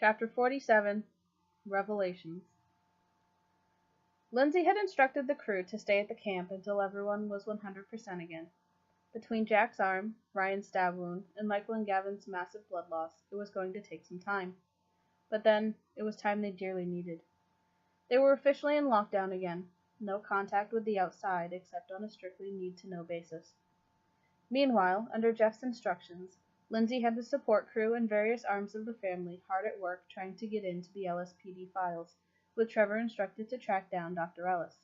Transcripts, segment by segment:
Chapter 47 Revelations. Lindsay had instructed the crew to stay at the camp until everyone was 100% again. Between Jack's arm, Ryan's stab wound, and Michael and Gavin's massive blood loss, it was going to take some time. But then, it was time they dearly needed. They were officially in lockdown again. No contact with the outside except on a strictly need-to-know basis. Meanwhile, under Jeff's instructions, Lindsay had the support crew and various arms of the family hard at work trying to get into the LSPD files, with Trevor instructed to track down Dr. Ellis.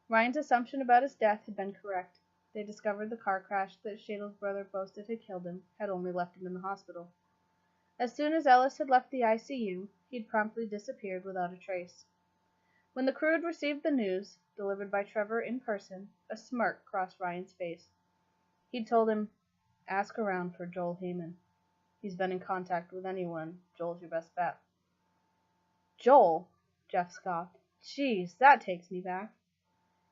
Ryan's assumption about his death had been correct. They discovered the car crash that Shadle's brother boasted had killed him had only left him in the hospital. As soon as Ellis had left the ICU, he'd promptly disappeared without a trace. When the crew had received the news, delivered by Trevor in person, a smirk crossed Ryan's face. He'd told him, "Ask around for Joel Heyman. He's been in contact with anyone. Joel's your best bet." "Joel?" Jeff scoffed. "Geez, that takes me back.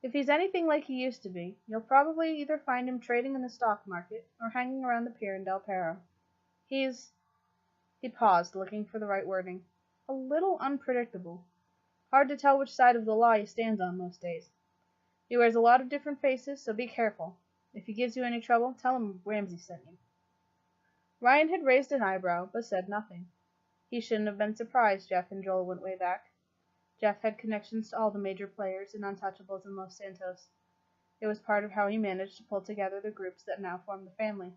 If he's anything like he used to be, you'll probably either find him trading in the stock market or hanging around the pier in Del Perro. He's—" He paused, looking for the right wording. "A little unpredictable. Hard to tell which side of the law he stands on most days. He wears a lot of different faces, so be careful. If he gives you any trouble, tell him Ramsey sent you." Ryan had raised an eyebrow, but said nothing. He shouldn't have been surprised Jeff and Joel went way back. Jeff had connections to all the major players and untouchables in Los Santos. It was part of how he managed to pull together the groups that now form the family.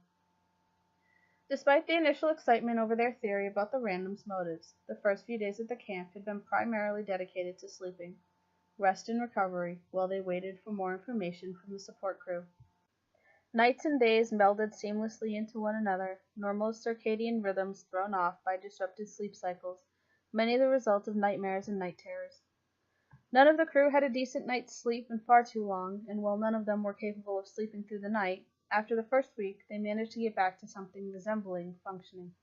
Despite the initial excitement over their theory about the random's motives, the first few days at the camp had been primarily dedicated to sleeping, rest and recovery, while they waited for more information from the support crew. Nights and days melded seamlessly into one another, normal circadian rhythms thrown off by disrupted sleep cycles, many the result of nightmares and night terrors. None of the crew had a decent night's sleep in far too long, and while none of them were capable of sleeping through the night, after the first week they managed to get back to something resembling functioning.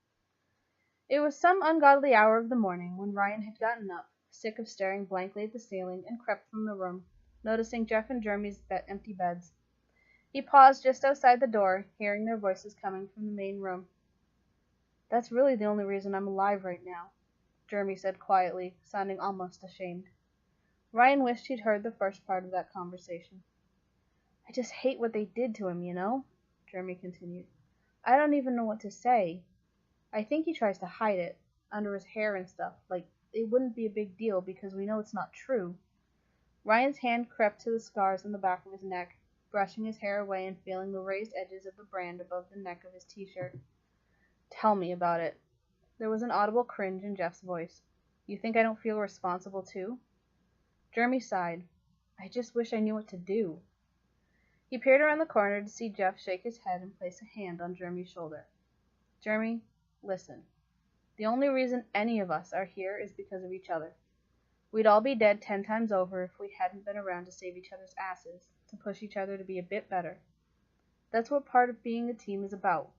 It was some ungodly hour of the morning when Ryan had gotten up, sick of staring blankly at the ceiling, and crept from the room, noticing Jeff and Jeremy's empty beds. He paused just outside the door, hearing their voices coming from the main room. "That's really the only reason I'm alive right now," Jeremy said quietly, sounding almost ashamed. Ryan wished he'd heard the first part of that conversation. "I just hate what they did to him, you know," Jeremy continued. "I don't even know what to say. I think he tries to hide it, under his hair and stuff, like it wouldn't be a big deal because we know it's not true." Ryan's hand crept to the scars on the back of his neck, brushing his hair away and feeling the raised edges of the brand above the neck of his t-shirt. "Tell me about it." There was an audible cringe in Jeff's voice. "You think I don't feel responsible too?" Jeremy sighed. "I just wish I knew what to do." He peered around the corner to see Jeff shake his head and place a hand on Jeremy's shoulder. "Jeremy, listen. The only reason any of us are here is because of each other. We'd all be dead 10 times over if we hadn't been around to save each other's asses, to push each other to be a bit better. That's what part of being a team is about.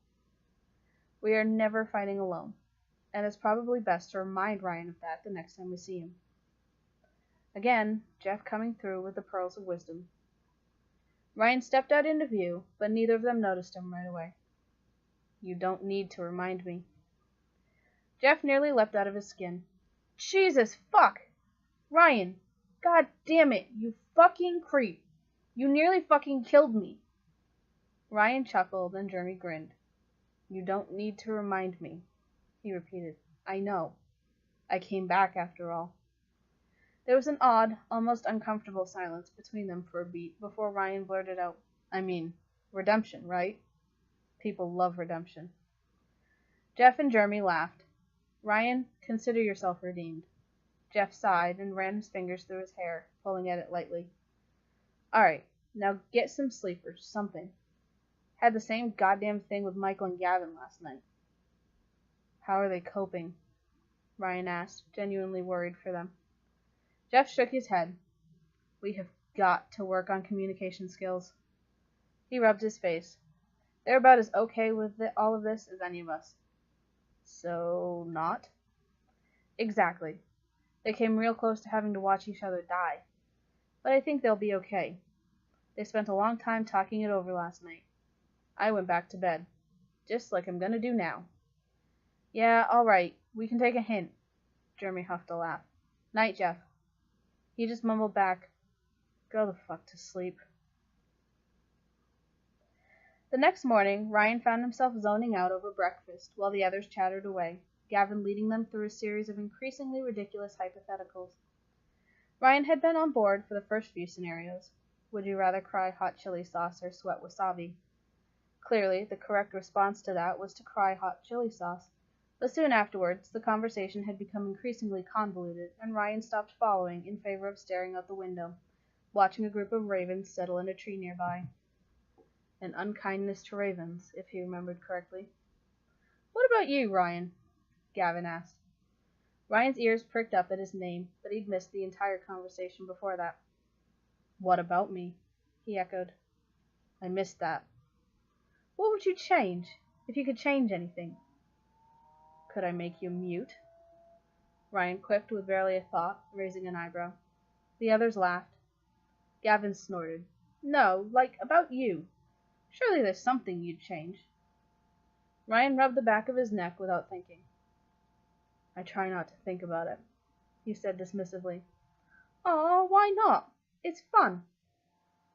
We are never fighting alone, and it's probably best to remind Ryan of that the next time we see him." Again, Jeff coming through with the pearls of wisdom. Ryan stepped out into view, but neither of them noticed him right away. "You don't need to remind me." Jeff nearly leapt out of his skin. "Jesus fuck! Ryan! God damn it, you fucking creep! You nearly fucking killed me!" Ryan chuckled and Jeremy grinned. "You don't need to remind me," he repeated. "I know. I came back after all." There was an odd, almost uncomfortable silence between them for a beat before Ryan blurted out, "I mean, redemption, right? People love redemption." Jeff and Jeremy laughed. "Ryan, consider yourself redeemed." Jeff sighed and ran his fingers through his hair, pulling at it lightly. "All right, now get some sleep or something. Had the same goddamn thing with Michael and Gavin last night." "How are they coping?" Ryan asked, genuinely worried for them. Jeff shook his head. "We have got to work on communication skills." He rubbed his face. "They're about as okay with all of this as any of us." "So not?" "Exactly. They came real close to having to watch each other die. But I think they'll be okay. They spent a long time talking it over last night. I went back to bed, just like I'm gonna do now." "Yeah, all right. We can take a hint. Jeremy huffed a laugh. Night, Jeff. He just mumbled back, go the fuck to sleep. The next morning, Ryan found himself zoning out over breakfast while the others chattered away, Gavin leading them through a series of increasingly ridiculous hypotheticals. Ryan had been on board for the first few scenarios. Would you rather cry hot chili sauce or sweat wasabi? Clearly, the correct response to that was to cry hot chili sauce, but soon afterwards the conversation had become increasingly convoluted, and Ryan stopped following in favor of staring out the window, watching a group of ravens settle in a tree nearby. An unkindness to ravens, if he remembered correctly. What about you, Ryan? Gavin asked. Ryan's ears pricked up at his name, but he'd missed the entire conversation before that. What about me? He echoed. I missed that. What would you change, if you could change anything? Could I make you mute? Ryan quipped with barely a thought, raising an eyebrow. The others laughed. Gavin snorted. No, like, about you. Surely there's something you'd change. Ryan rubbed the back of his neck without thinking. I try not to think about it, he said dismissively. Aw, why not? It's fun.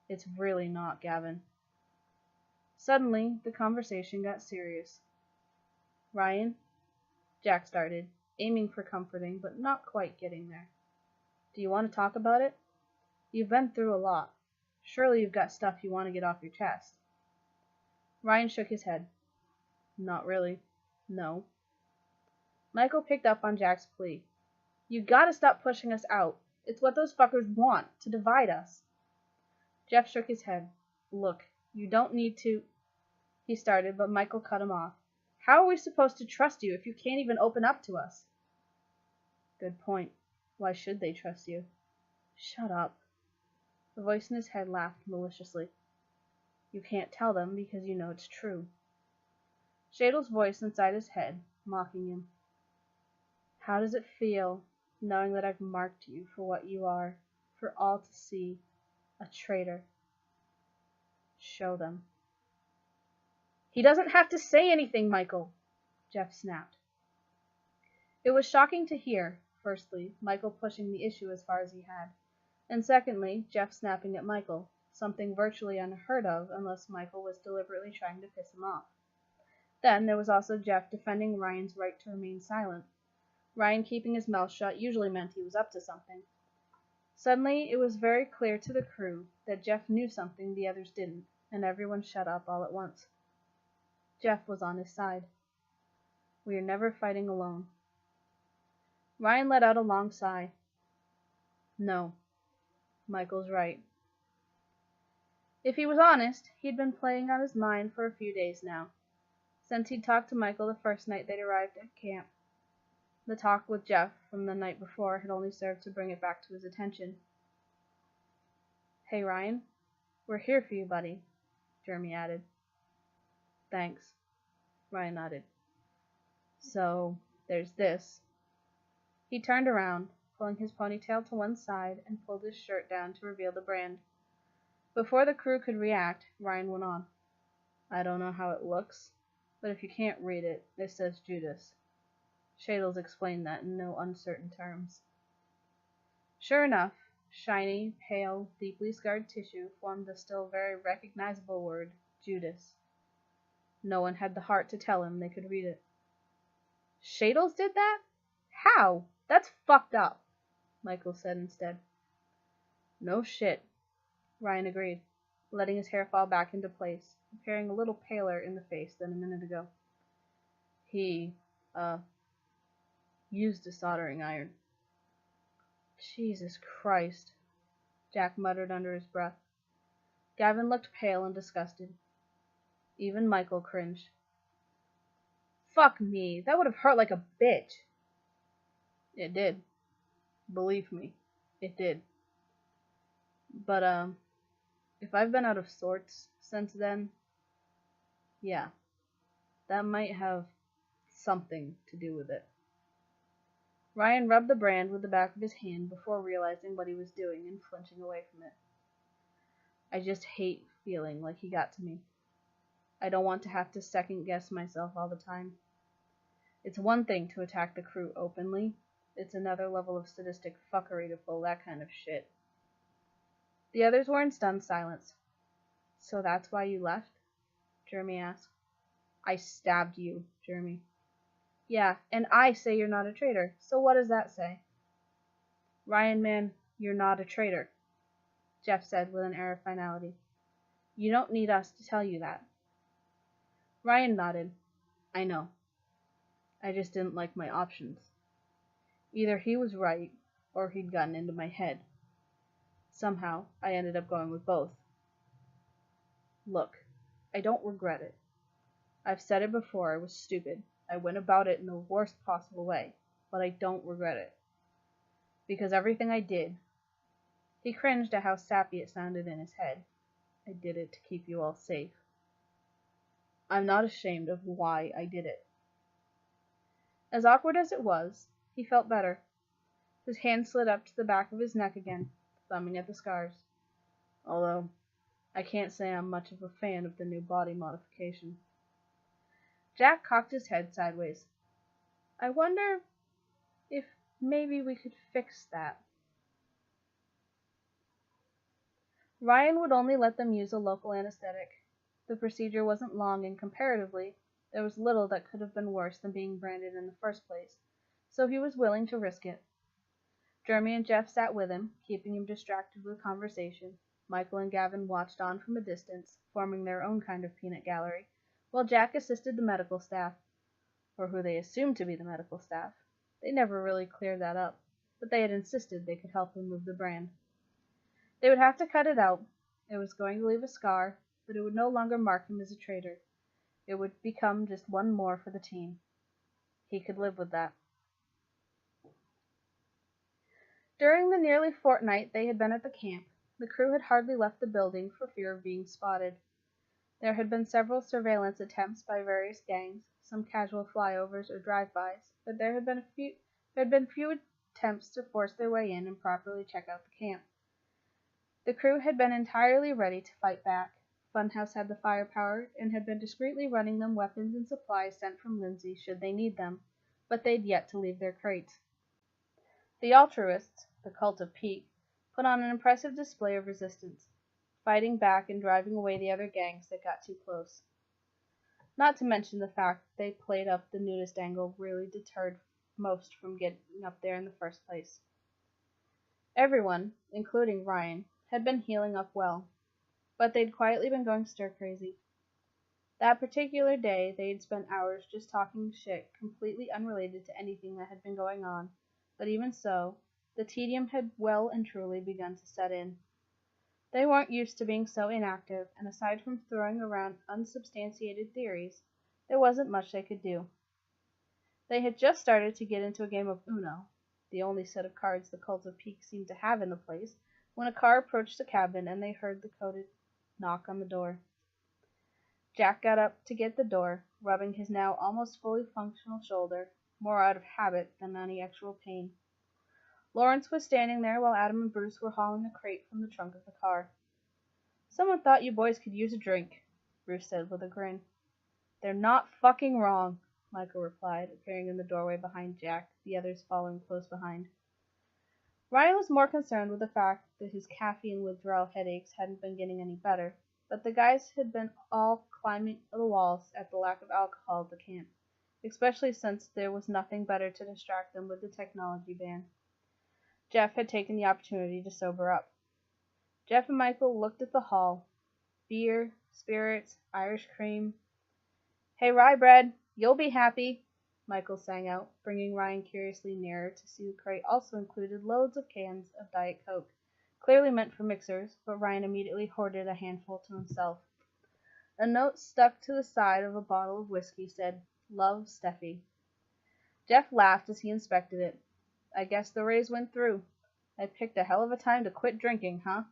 It's really not, Gavin. Suddenly, the conversation got serious. Ryan, Jack started, aiming for comforting, but not quite getting there. Do you want to talk about it? You've been through a lot. Surely you've got stuff you want to get off your chest. Ryan shook his head. Not really. No. Michael picked up on Jack's plea. You gotta stop pushing us out. It's what those fuckers want, to divide us. Jeff shook his head. Look, you don't need to... He started, but Michael cut him off. How are we supposed to trust you if you can't even open up to us? Good point. Why should they trust you? Shut up. The voice in his head laughed maliciously. You can't tell them because you know it's true. Shadow's voice inside his head, mocking him. How does it feel, knowing that I've marked you for what you are, for all to see, a traitor? Show them. He doesn't have to say anything, Michael, Jeff snapped. It was shocking to hear, firstly, Michael pushing the issue as far as he had, and secondly, Jeff snapping at Michael, something virtually unheard of unless Michael was deliberately trying to piss him off. Then there was also Jeff defending Ryan's right to remain silent. Ryan keeping his mouth shut usually meant he was up to something. Suddenly, it was very clear to the crew that Jeff knew something the others didn't, and everyone shut up all at once. Jeff was on his side. We are never fighting alone. Ryan let out a long sigh. No, Michael's right. If he was honest, he'd been playing on his mind for a few days now, since he'd talked to Michael the first night they'd arrived at camp. The talk with Jeff from the night before had only served to bring it back to his attention. Hey, Ryan, we're here for you, buddy, Jeremy added. Thanks, Ryan nodded. So, there's this. He turned around, pulling his ponytail to one side, and pulled his shirt down to reveal the brand. Before the crew could react, Ryan went on. I don't know how it looks, but if you can't read it, it says Judas. Shadles explained that in no uncertain terms. Sure enough, shiny, pale, deeply scarred tissue formed the still very recognizable word, Judas. No one had the heart to tell him they could read it. Shadles did that? How? That's fucked up, Michael said instead. No shit, Ryan agreed, letting his hair fall back into place, appearing a little paler in the face than a minute ago. He, used a soldering iron. Jesus Christ, Jack muttered under his breath. Gavin looked pale and disgusted. Even Michael cringed. Fuck me, that would have hurt like a bitch. It did. Believe me, it did. But, if I've been out of sorts since then, yeah, that might have something to do with it. Ryan rubbed the brand with the back of his hand before realizing what he was doing and flinching away from it. I just hate feeling like he got to me. I don't want to have to second-guess myself all the time. It's one thing to attack the crew openly, It's another level of sadistic fuckery to pull that kind of shit. The others were in stunned silence. So that's why you left? Jeremy asked. I stabbed you, Jeremy. Yeah, and I say you're not a traitor, so what does that say? Ryan, man, you're not a traitor, Jeff said with an air of finality. You don't need us to tell you that. Ryan nodded. I know. I just didn't like my options. Either he was right, or he'd gotten into my head. Somehow, I ended up going with both. Look, I don't regret it. I've said it before, I was stupid. I went about it in the worst possible way, but I don't regret it. Because everything I did, he cringed at how sappy it sounded in his head. I did it to keep you all safe. I'm not ashamed of why I did it. As awkward as it was, he felt better. His hand slid up to the back of his neck again, thumbing at the scars. Although, I can't say I'm much of a fan of the new body modification. Jack cocked his head sideways. I wonder if maybe we could fix that. Ryan would only let them use a local anesthetic. The procedure wasn't long, and comparatively, there was little that could have been worse than being branded in the first place, so he was willing to risk it. Jeremy and Jeff sat with him, keeping him distracted with conversation. Michael and Gavin watched on from a distance, forming their own kind of peanut gallery, while Jack assisted the medical staff, or who they assumed to be the medical staff. They never really cleared that up, but they had insisted they could help remove the brand. They would have to cut it out. It was going to leave a scar, but it would no longer mark him as a traitor. It would become just one more for the team. He could live with that. During the nearly fortnight they had been at the camp, the crew had hardly left the building for fear of being spotted. There had been several surveillance attempts by various gangs, some casual flyovers or drive-bys, but there had been few attempts to force their way in and properly check out the camp. The crew had been entirely ready to fight back. Funhouse had the firepower and had been discreetly running them weapons and supplies sent from Lindsay should they need them, but they'd yet to leave their crates. The altruists, the cult of Peak, put on an impressive display of resistance, fighting back and driving away the other gangs that got too close. Not to mention the fact that they played up the nudist angle really deterred most from getting up there in the first place. Everyone, including Ryan, had been healing up well, but they'd quietly been going stir-crazy. That particular day, they had spent hours just talking shit completely unrelated to anything that had been going on, but even so, the tedium had well and truly begun to set in. They weren't used to being so inactive, and aside from throwing around unsubstantiated theories, there wasn't much they could do. They had just started to get into a game of Uno, the only set of cards the Cult of Peak seemed to have in the place, when a car approached the cabin and they heard the coded knock on the door. Jack got up to get the door, rubbing his now almost fully functional shoulder, more out of habit than any actual pain. Lawrence was standing there while Adam and Bruce were hauling a crate from the trunk of the car. Someone thought you boys could use a drink, Bruce said with a grin. They're not fucking wrong, Michael replied, appearing in the doorway behind Jack, the others following close behind. Ryan was more concerned with the fact that his caffeine withdrawal headaches hadn't been getting any better, but the guys had been all climbing the walls at the lack of alcohol at the camp, especially since there was nothing better to distract them with the technology ban. Jeff had taken the opportunity to sober up. Jeff and Michael looked at the hall. Beer, spirits, Irish cream. Hey, rye bread, you'll be happy, Michael sang out, bringing Ryan curiously nearer to see the crate also included loads of cans of Diet Coke, clearly meant for mixers, but Ryan immediately hoarded a handful to himself. A note stuck to the side of a bottle of whiskey said, Love, Steffi. Jeff laughed as he inspected it. I guess the raise went through. I picked a hell of a time to quit drinking, huh?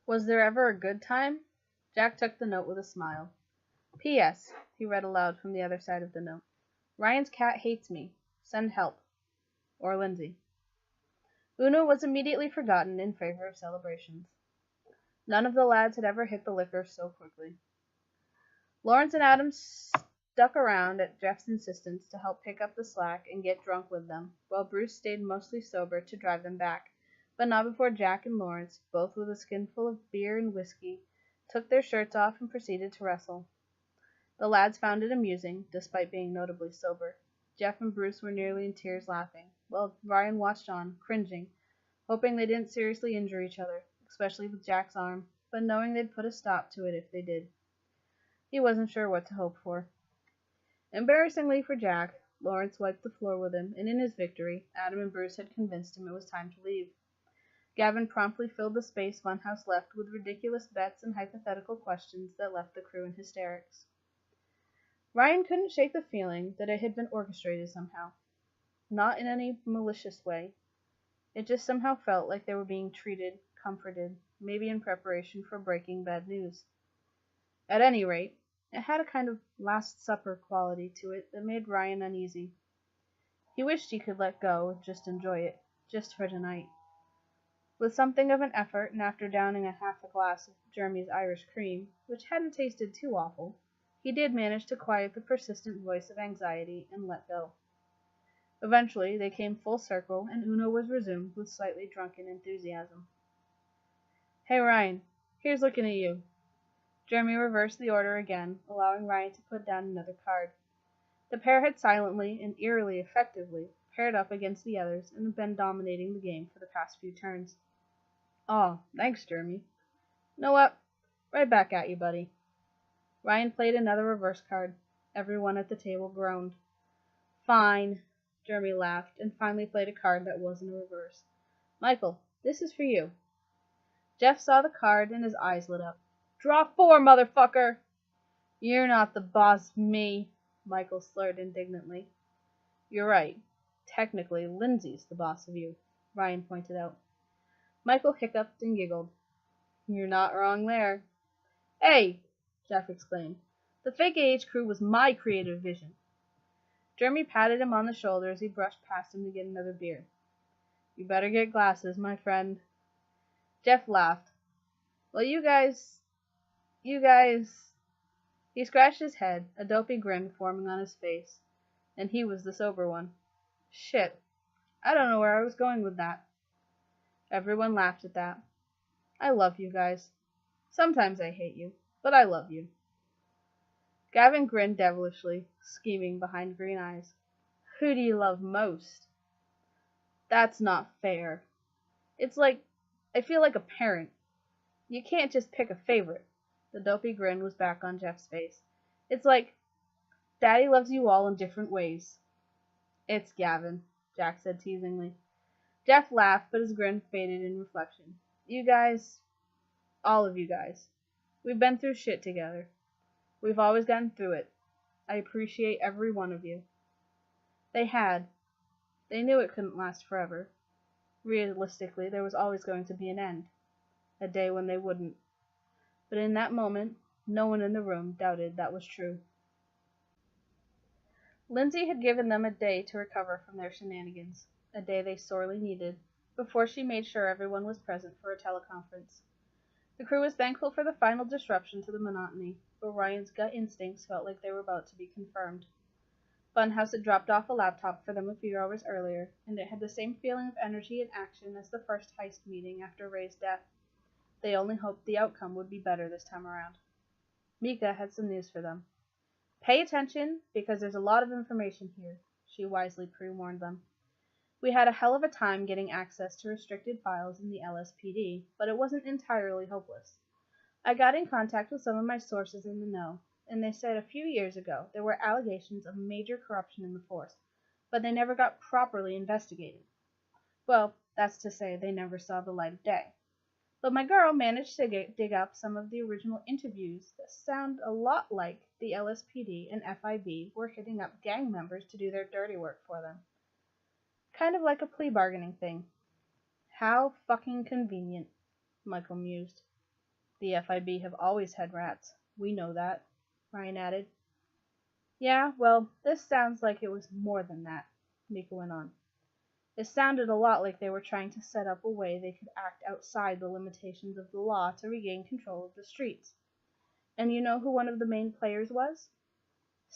Was there ever a good time? Jack took the note with a smile. P.S. He read aloud from the other side of the note. Ryan's cat hates me. Send help. Or Lindsay. Uno was immediately forgotten in favor of celebrations. None of the lads had ever hit the liquor so quickly. Lawrence and Adam stuck around at Jeff's insistence to help pick up the slack and get drunk with them, while Bruce stayed mostly sober to drive them back, but not before Jack and Lawrence, both with a skinful of beer and whiskey, took their shirts off and proceeded to wrestle. The lads found it amusing, despite being notably sober. Jeff and Bruce were nearly in tears laughing, while Ryan watched on, cringing, hoping they didn't seriously injure each other, especially with Jack's arm, but knowing they'd put a stop to it if they did. He wasn't sure what to hope for. Embarrassingly for Jack, Lawrence wiped the floor with him, and in his victory, Adam and Bruce had convinced him it was time to leave. Gavin promptly filled the space Funhouse left with ridiculous bets and hypothetical questions that left the crew in hysterics. Ryan couldn't shake the feeling that it had been orchestrated somehow. Not in any malicious way. It just somehow felt like they were being treated, comforted, maybe in preparation for breaking bad news. At any rate, it had a kind of Last Supper quality to it that made Ryan uneasy. He wished he could let go and just enjoy it, just for tonight. With something of an effort, and after downing a half a glass of Jeremy's Irish cream, which hadn't tasted too awful, he did manage to quiet the persistent voice of anxiety and let go. Eventually, they came full circle, and Uno was resumed with slightly drunken enthusiasm. "Hey, Ryan, here's looking at you." Jeremy reversed the order again, allowing Ryan to put down another card. The pair had silently and eerily effectively paired up against the others and had been dominating the game for the past few turns. "Aw, thanks, Jeremy." "Know what? Right back at you, buddy." Ryan played another reverse card. Everyone at the table groaned. "Fine." Jeremy laughed and finally played a card that wasn't a reverse. "Michael, this is for you." Jeff saw the card and his eyes lit up. "Draw 4, motherfucker!" "You're not the boss of me," Michael slurred indignantly. "You're right. Technically, Lindsay's the boss of you," Ryan pointed out. Michael hiccuped and giggled. "You're not wrong there." "Hey!" Jeff exclaimed. "The Fake AH crew was my creative vision." Jeremy patted him on the shoulder as he brushed past him to get another beer. "You better get glasses, my friend." Jeff laughed. "Well, you guys... He scratched his head, a dopey grin forming on his face, and he was the sober one. "Shit. I don't know where I was going with that." Everyone laughed at that. "I love you guys. Sometimes I hate you, but I love you." Gavin grinned devilishly, scheming behind green eyes. "Who do you love most?" "That's not fair. It's like, I feel like a parent. You can't just pick a favorite." The dopey grin was back on Jeff's face. "It's like, Daddy loves you all in different ways." "It's Gavin," Jack said teasingly. Jeff laughed, but his grin faded in reflection. "You guys, all of you guys, we've been through shit together. We've always gotten through it. I appreciate every one of you." They had. They knew it couldn't last forever. Realistically, there was always going to be an end. A day when they wouldn't. But in that moment, no one in the room doubted that was true. Lindsay had given them a day to recover from their shenanigans, a day they sorely needed, before she made sure everyone was present for a teleconference. The crew was thankful for the final disruption to the monotony, but Ryan's gut instincts felt like they were about to be confirmed. Funhouse had dropped off a laptop for them a few hours earlier, and it had the same feeling of energy and action as the first heist meeting after Ray's death. They only hoped the outcome would be better this time around. Mika had some news for them. "Pay attention, because there's a lot of information here," she wisely pre-warned them. "We had a hell of a time getting access to restricted files in the LSPD, but it wasn't entirely hopeless. I got in contact with some of my sources in the know, and they said a few years ago there were allegations of major corruption in the force, but they never got properly investigated. Well, that's to say they never saw the light of day. But my girl managed to dig up some of the original interviews that sound a lot like the LSPD and FIB were hitting up gang members to do their dirty work for them. Kind of like a plea bargaining thing." "How fucking convenient," Michael mused. "The FIB have always had rats. We know that," Ryan added. "Yeah, well, this sounds like it was more than that," Mika went on. "It sounded a lot like they were trying to set up a way they could act outside the limitations of the law to regain control of the streets. And you know who one of the main players was?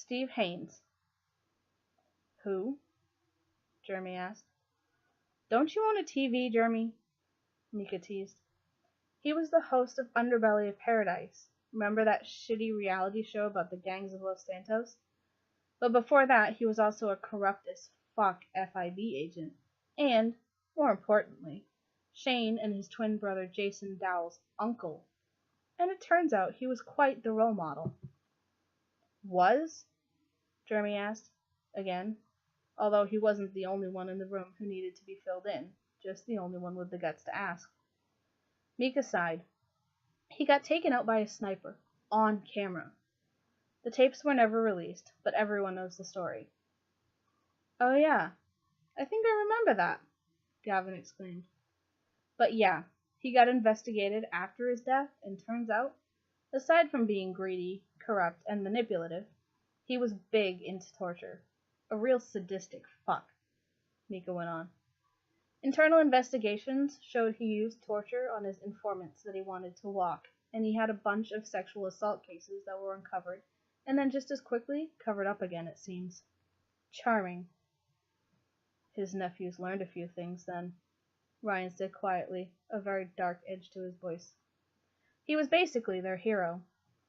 Steve Haynes. Who? Jeremy asked. Don't you own a TV, Jeremy? Mika teased. He was the host of Underbelly of Paradise. Remember that shitty reality show about the gangs of Los Santos? But before that, he was also a corrupt as fuck FIB agent. And, more importantly, Shane and his twin brother Jason Dowell's uncle. And it turns out he was quite the role model. Was? Jeremy asked, again, although he wasn't the only one in the room who needed to be filled in, just the only one with the guts to ask. Mika sighed. He got taken out by a sniper, on camera. The tapes were never released, but everyone knows the story. Oh yeah, I think I remember that, Gavin exclaimed. But yeah, he got investigated after his death, and turns out, aside from being greedy, corrupt, and manipulative, he was big into torture. A real sadistic fuck, Mika went on. Internal investigations showed he used torture on his informants that he wanted to walk, and he had a bunch of sexual assault cases that were uncovered, and then just as quickly covered up again, it seems. Charming. His nephews learned a few things then, Ryan said quietly, a very dark edge to his voice. He was basically their hero,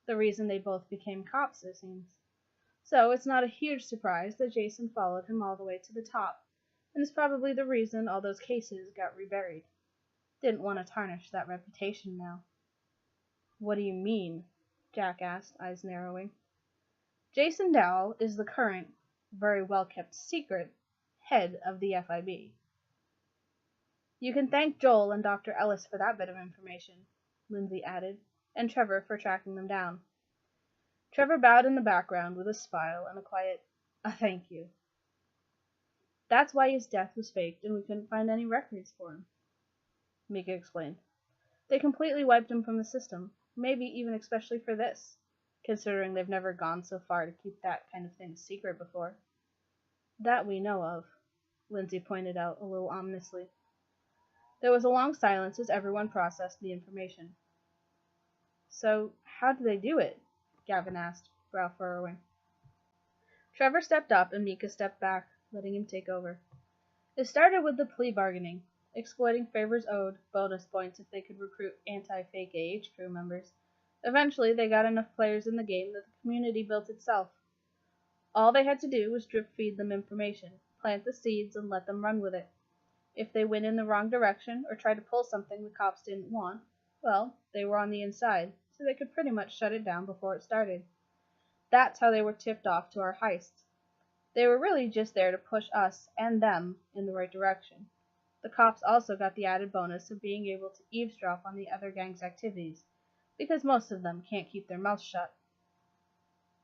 the reason they both became cops, it seems. So it's not a huge surprise that Jason followed him all the way to the top, and is probably the reason all those cases got reburied. Didn't want to tarnish that reputation now. What do you mean? Jack asked, eyes narrowing. Jason Dowell is the current, very well-kept secret, head of the FIB. You can thank Joel and Dr. Ellis for that bit of information, Lindsay added, and Trevor for tracking them down. Trevor bowed in the background with a smile and a quiet, thank you. That's why his death was faked and we couldn't find any records for him, Mika explained. They completely wiped him from the system, maybe even especially for this, considering they've never gone so far to keep that kind of thing secret before. That we know of, Lindsay pointed out a little ominously. There was a long silence as everyone processed the information. So, how do they do it? Gavin asked, brow furrowing. Trevor stepped up and Mika stepped back, letting him take over. It started with the plea bargaining, exploiting favors owed, bonus points if they could recruit anti-fake AH crew members. Eventually, they got enough players in the game that the community built itself. All they had to do was drip feed them information, plant the seeds, and let them run with it. If they went in the wrong direction or tried to pull something the cops didn't want, well, they were on the inside, so they could pretty much shut it down before it started. That's how they were tipped off to our heists. They were really just there to push us and them in the right direction. The cops also got the added bonus of being able to eavesdrop on the other gang's activities, because most of them can't keep their mouths shut.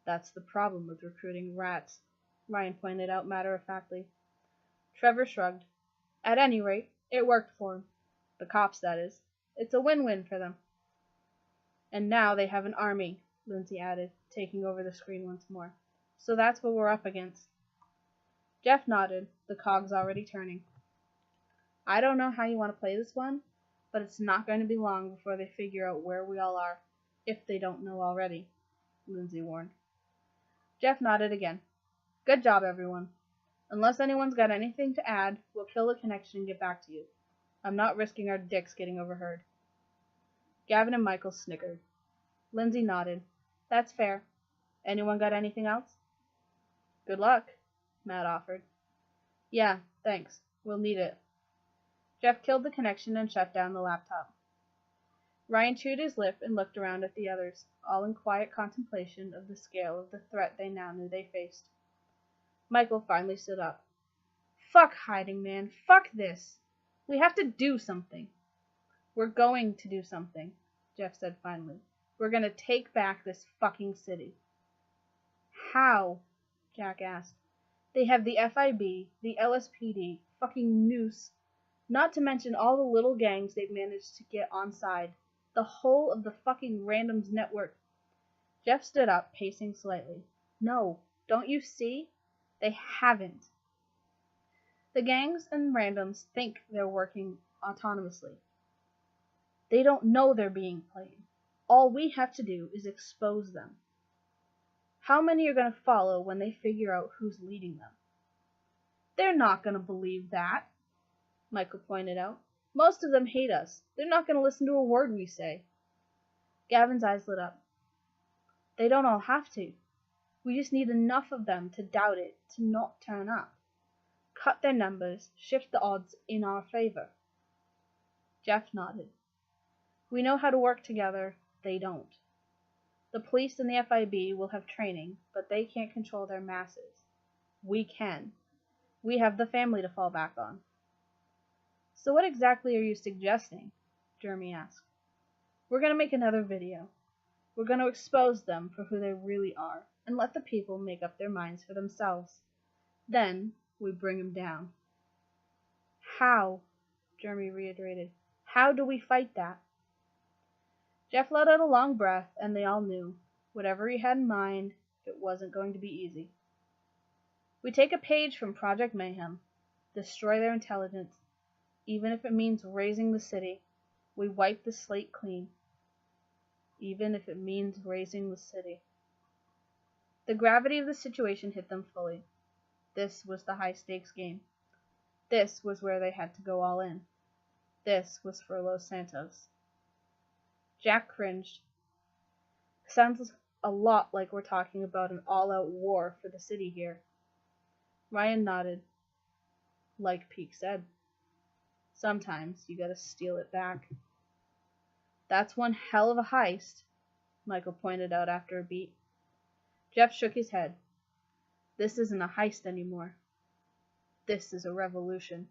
That's the problem with recruiting rats, Ryan pointed out matter-of-factly. Trevor shrugged. At any rate, it worked for him. The cops, that is. It's a win-win for them. And now they have an army, Lindsay added, taking over the screen once more. So that's what we're up against. Jeff nodded, the cogs already turning. I don't know how you want to play this one, but it's not going to be long before they figure out where we all are, if they don't know already, Lindsay warned. Jeff nodded again. Good job, everyone. Unless anyone's got anything to add, we'll kill the connection and get back to you. I'm not risking our dicks getting overheard. Gavin and Michael snickered. Lindsay nodded. That's fair. Anyone got anything else? Good luck, Matt offered. Yeah, thanks. We'll need it. Jeff killed the connection and shut down the laptop. Ryan chewed his lip and looked around at the others, all in quiet contemplation of the scale of the threat they now knew they faced. Michael finally stood up. Fuck hiding, man. Fuck this. We have to do something. We're going to do something, Jeff said finally. We're going to take back this fucking city. How? Jack asked. They have the FIB, the LSPD, fucking Noose, not to mention all the little gangs they've managed to get on side. The whole of the fucking randoms network. Jeff stood up, pacing slightly. No, don't you see? They haven't. The gangs and randoms think they're working autonomously. They don't know they're being played. All we have to do is expose them. How many are going to follow when they figure out who's leading them? They're not going to believe that, Michael pointed out. Most of them hate us. They're not going to listen to a word we say. Gavin's eyes lit up. They don't all have to. We just need enough of them to doubt it, to not turn up. Cut their numbers, shift the odds in our favor. Jeff nodded. We know how to work together. They don't. The police and the FIB will have training, but they can't control their masses. We can. We have the family to fall back on. So what exactly are you suggesting? Jeremy asked. We're going to make another video. We're going to expose them for who they really are, and let the people make up their minds for themselves. Then we bring them down. How? Jeremy reiterated. How do we fight that? Jeff let out a long breath, and they all knew, whatever he had in mind, it wasn't going to be easy. We take a page from Project Mayhem, destroy their intelligence, even if it means razing the city. We wipe the slate clean, even if it means razing the city. The gravity of the situation hit them fully. This was the high-stakes game. This was where they had to go all in. This was for Los Santos. Jack cringed. Sounds a lot like we're talking about an all-out war for the city here. Ryan nodded. Like Peake said, sometimes you gotta steal it back. That's one hell of a heist, Michael pointed out after a beat. Jeff shook his head. This isn't a heist anymore. This is a revolution.